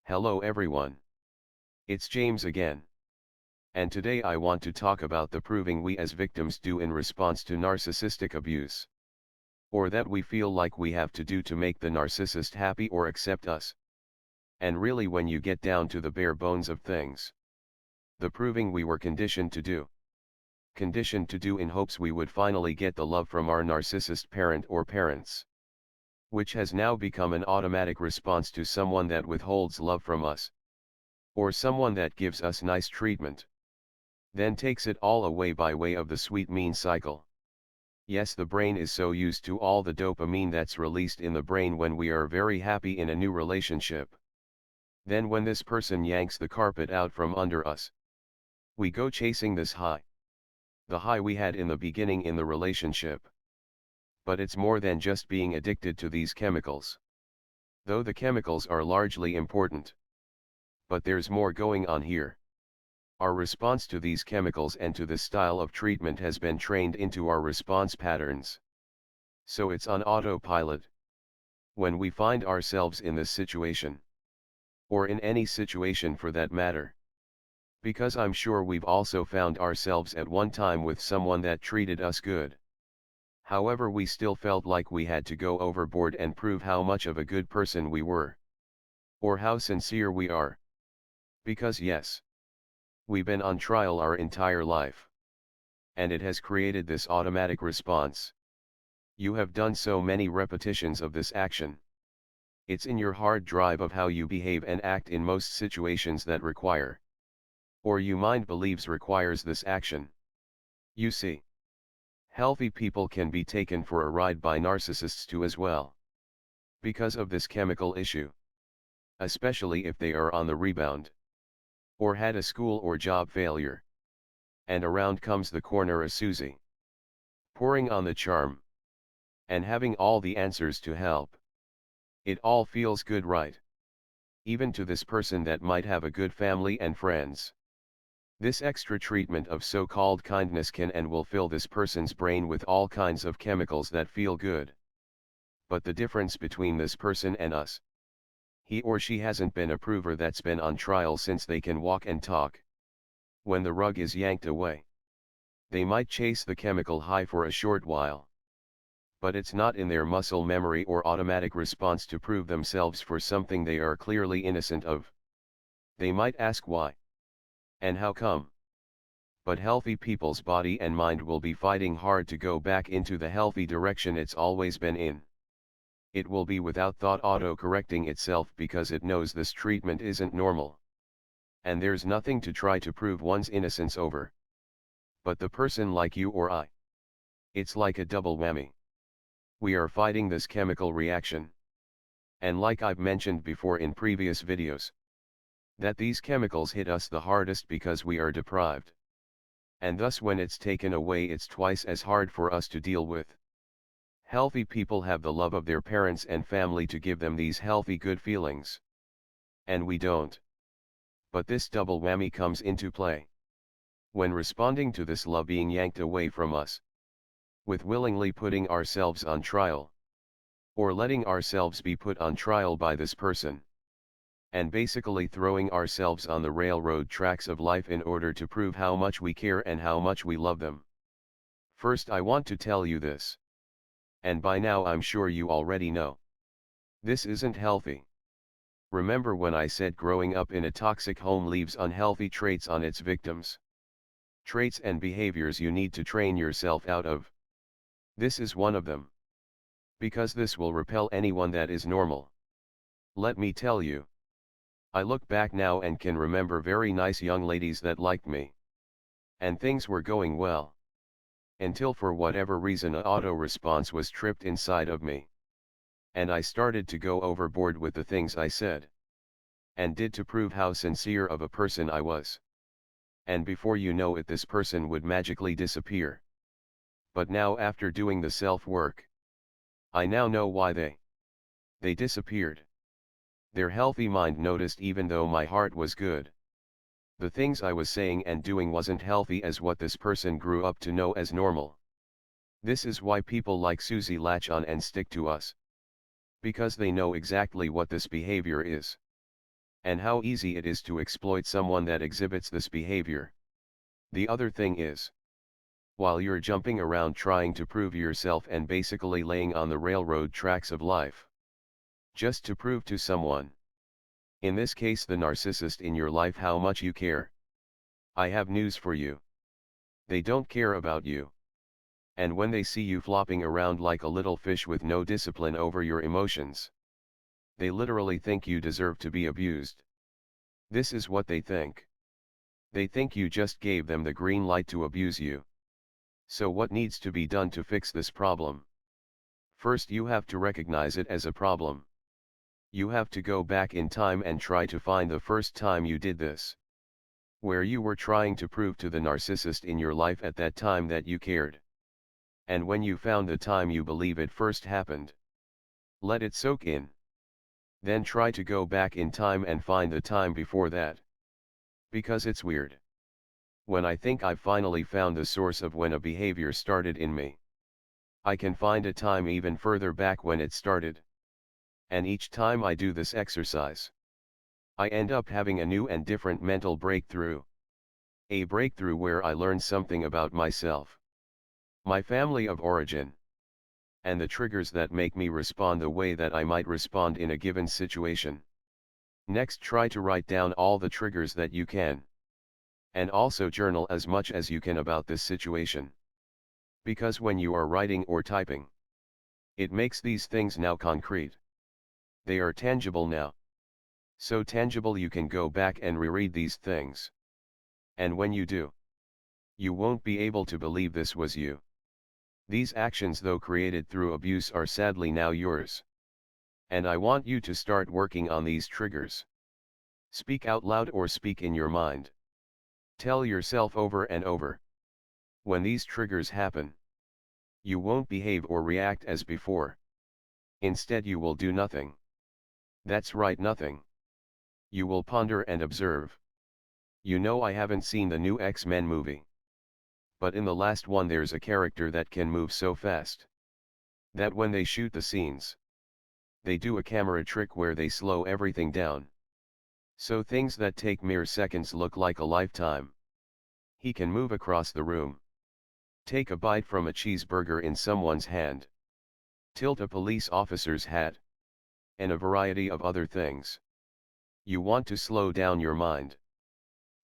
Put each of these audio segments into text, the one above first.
Hello everyone. It's James again. And today I want to talk about the proving we as victims do in response to narcissistic abuse. Or that we feel like we have to do to make the narcissist happy or accept us. And really, when you get down to the bare bones of things, the proving we were conditioned to do. Conditioned to do in hopes we would finally get the love from our narcissist parent or parents. Which has now become an automatic response to someone that withholds love from us. Or someone that gives us nice treatment. Then takes it all away by way of the sweet mean cycle. Yes, the brain is so used to all the dopamine that's released in the brain when we are very happy in a new relationship. Then when this person yanks the carpet out from under us, we go chasing this high. The high we had in the beginning in the relationship. But it's more than just being addicted to these chemicals. Though the chemicals are largely important. But there's more going on here. Our response to these chemicals and to this style of treatment has been trained into our response patterns. So it's on autopilot. When we find ourselves in this situation. Or in any situation for that matter. Because I'm sure we've also found ourselves at one time with someone that treated us good. However, we still felt like we had to go overboard and prove how much of a good person we were. Or how sincere we are. Because yes, we've been on trial our entire life. And it has created this automatic response. You have done so many repetitions of this action. It's in your hard drive of how you behave and act in most situations that require. Or you mind believes requires this action. You see. Healthy people can be taken for a ride by narcissists too as well. Because of this chemical issue. Especially if they are on the rebound. Or had a school or job failure. And around comes the corner a Susie. Pouring on the charm. And having all the answers to help. It all feels good, right? Even to this person that might have a good family and friends. This extra treatment of so-called kindness can and will fill this person's brain with all kinds of chemicals that feel good. But the difference between this person and us. He or she hasn't been a prover that's been on trial since they can walk and talk. When the rug is yanked away, they might chase the chemical high for a short while. But it's not in their muscle memory or automatic response to prove themselves for something they are clearly innocent of. They might ask why. And how come? But healthy people's body and mind will be fighting hard to go back into the healthy direction it's always been in. It will be without thought auto-correcting itself because it knows this treatment isn't normal. And there's nothing to try to prove one's innocence over. But the person like you or I. It's like a double whammy. We are fighting this chemical reaction. And like I've mentioned before in previous videos, that these chemicals hit us the hardest because we are deprived. And thus when it's taken away, it's twice as hard for us to deal with. Healthy people have the love of their parents and family to give them these healthy good feelings. And we don't. But this double whammy comes into play. When responding to this love being yanked away from us. With willingly putting ourselves on trial. Or letting ourselves be put on trial by this person. And basically throwing ourselves on the railroad tracks of life in order to prove how much we care and how much we love them. First, I want to tell you this. And by now I'm sure you already know. This isn't healthy. Remember when I said growing up in a toxic home leaves unhealthy traits on its victims? Traits and behaviors you need to train yourself out of. This is one of them. Because this will repel anyone that is normal. Let me tell you. I look back now and can remember very nice young ladies that liked me. And things were going well. Until for whatever reason an auto response was tripped inside of me. And I started to go overboard with the things I said. And did to prove how sincere of a person I was. And before you know it, this person would magically disappear. But now after doing the self-work, I now know why they disappeared. Their healthy mind noticed even though my heart was good. The things I was saying and doing wasn't healthy as what this person grew up to know as normal. This is why people like Susie latch on and stick to us. Because they know exactly what this behavior is. and how easy it is to exploit someone that exhibits this behavior. The other thing is, while you're jumping around trying to prove yourself and basically laying on the railroad tracks of life, just to prove to someone, in this case the narcissist in your life, how much you care, I have news for you. They don't care about you. And when they see you flopping around like a little fish with no discipline over your emotions, they literally think you deserve to be abused. This is what they think. They think you just gave them the green light to abuse you. So what needs to be done to fix this problem? First, you have to recognize it as a problem. You have to go back in time and try to find the first time you did this, where you were trying to prove to the narcissist in your life at that time that you cared. And when you found the time you believe it first happened, let it soak in. Then try to go back in time and find the time before that. Because it's weird. When I think I've finally found the source of when a behavior started in me, I can find a time even further back when it started. And each time I do this exercise, I end up having a new and different mental breakthrough. A breakthrough where I learn something about myself, my family of origin, and the triggers that make me respond the way that I might respond in a given situation. Next, try to write down all the triggers that you can. And also journal as much as you can about this situation. Because when you are writing or typing, it makes these things now concrete. They are tangible now. So tangible you can go back and reread these things. And when you do, you won't be able to believe this was you. These actions, though created through abuse, are sadly now yours. And I want you to start working on these triggers. Speak out loud or speak in your mind. Tell yourself over and over. When these triggers happen, you won't behave or react as before. Instead, you will do nothing. That's right, nothing. You will ponder and observe. You know, I haven't seen the new X-Men movie. But in the last one there's a character that can move so fast that when they shoot the scenes, they do a camera trick where they slow everything down. So things that take mere seconds look like a lifetime. He can move across the room, take a bite from a cheeseburger in someone's hand, tilt a police officer's hat, and a variety of other things. You want to slow down your mind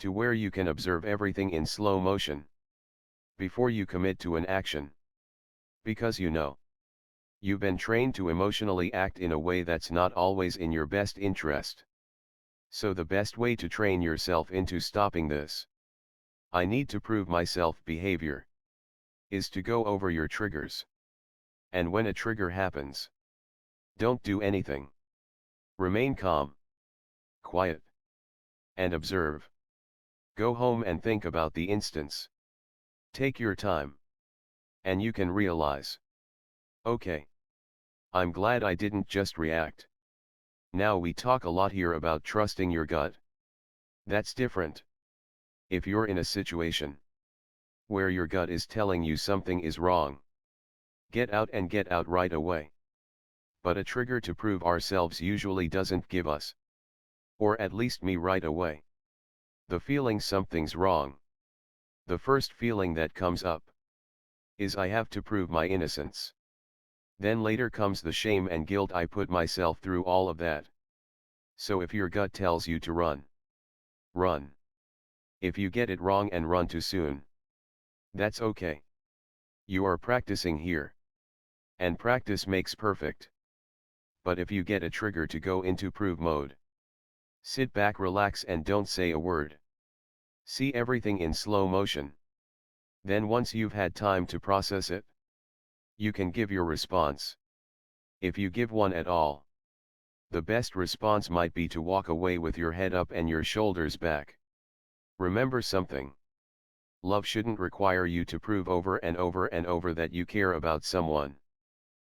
to where you can observe everything in slow motion before you commit to an action. Because you know, you've been trained to emotionally act in a way that's not always in your best interest. So the best way to train yourself into stopping this, I need to prove myself behavior, is to go over your triggers. And when a trigger happens, don't do anything. Remain calm, quiet, and observe. Go home and think about the instance. Take your time. And you can realize, okay, I'm glad I didn't just react. Now we talk a lot here about trusting your gut. That's different. If you're in a situation where your gut is telling you something is wrong, get out and get out right away. But a trigger to prove ourselves usually doesn't give us, or at least me, right away, the feeling something's wrong. The first feeling that comes up is I have to prove my innocence. Then later comes the shame and guilt I put myself through all of that. So if your gut tells you to run, run. If you get it wrong and run too soon, that's okay. You are practicing here. And practice makes perfect. But if you get a trigger to go into prove mode, sit back, relax, and don't say a word. See everything in slow motion. Then once you've had time to process it, you can give your response. If you give one at all, the best response might be to walk away with your head up and your shoulders back. Remember something. Love shouldn't require you to prove over and over and over that you care about someone.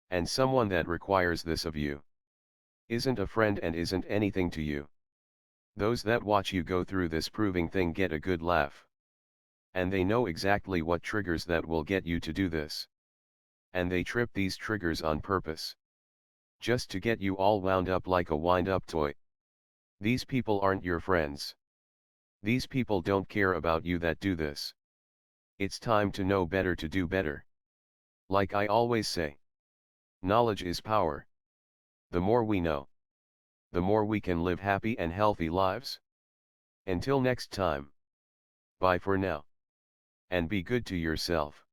And someone that requires this of you isn't a friend and isn't anything to you. Those that watch you go through this proving thing get a good laugh. And they know exactly what triggers that will get you to do this. And they trip these triggers on purpose, just to get you all wound up like a wind-up toy. These people aren't your friends. These people don't care about you that do this. It's time to know better to do better. Like I always say, knowledge is power. The more we know, the more we can live happy and healthy lives. Until next time. Bye for now. And be good to yourself.